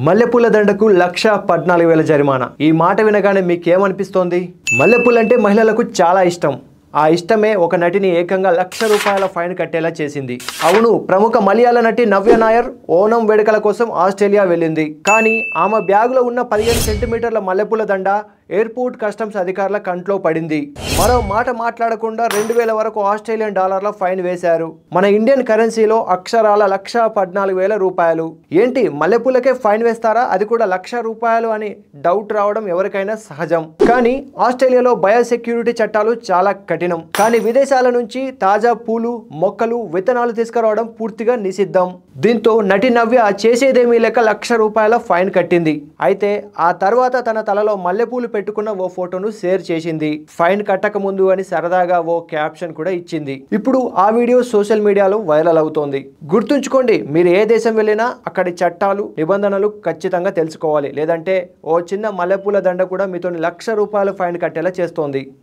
మల్లెపూల దండకు 1,14,000 జరిమానా. ఈ మాట వినగానే మీకేమనిపిస్తోంది? మల్లెపూలంటే మహిళలకు చాలా ఇష్టం. ఆ ఇష్టమే ఒక నటిని ఏకంగా ₹1,00,000 ఫైన్ కట్టేలా చేసింది. అవును, ప్రముఖ మలయాళ నటి నవ్య నాయర్ ఓనం వేడుకల కోసం ఆస్ట్రేలియా వెళ్ళింది. కానీ ఆమె బ్యాగులో ఉన్న 15 సెంటీమీటర్ల మల్లెపూల దండ ఎయిర్పోర్ట్ కస్టమ్స్ అధికారుల కంట్లో పడింది. మరో మాట మాట్లాడకుండా 2,000 వరకు ఆస్ట్రేలియన్ డాలర్ల ఫైన్ వేశారు. మన ఇండియన్ కరెన్సీలో అక్షరాల ₹1,14,000. ఏంటి, మల్లెపూలకే ఫైన్ వేస్తారా, అది కూడా ₹1,00,000 అని డౌట్ రావడం ఎవరికైనా సహజం. కానీ ఆస్ట్రేలియాలో బయోసెక్యూరిటీ చట్టాలు చాలా కఠినం. కానీ విదేశాల నుంచి తాజా పూలు, మొక్కలు, విత్తనాలు తీసుకురావడం పూర్తిగా నిషిద్ధం. దీంతో నటి నవ్య చేసేదేమీ లేక ₹1,00,000 ఫైన్ కట్టింది. అయితే ఆ తర్వాత తన తలలో మల్లెపూలు పెట్టుకున్న ఓ ఫోటోను షేర్ చేసింది. ఫైన్ కట్టక ముందు అని సరదాగా ఓ క్యాప్షన్ కూడా ఇచ్చింది. ఇప్పుడు ఆ వీడియో సోషల్ మీడియాలో వైరల్ అవుతోంది. గుర్తుంచుకోండి, మీరు ఏ దేశం వెళ్ళినా అక్కడి చట్టాలు, నిబంధనలు ఖచ్చితంగా తెలుసుకోవాలి. లేదంటే ఓ చిన్న మల్లెపూల దండ కూడా మీతో ₹1,00,000 ఫైన్ కట్టేలా చేస్తోంది.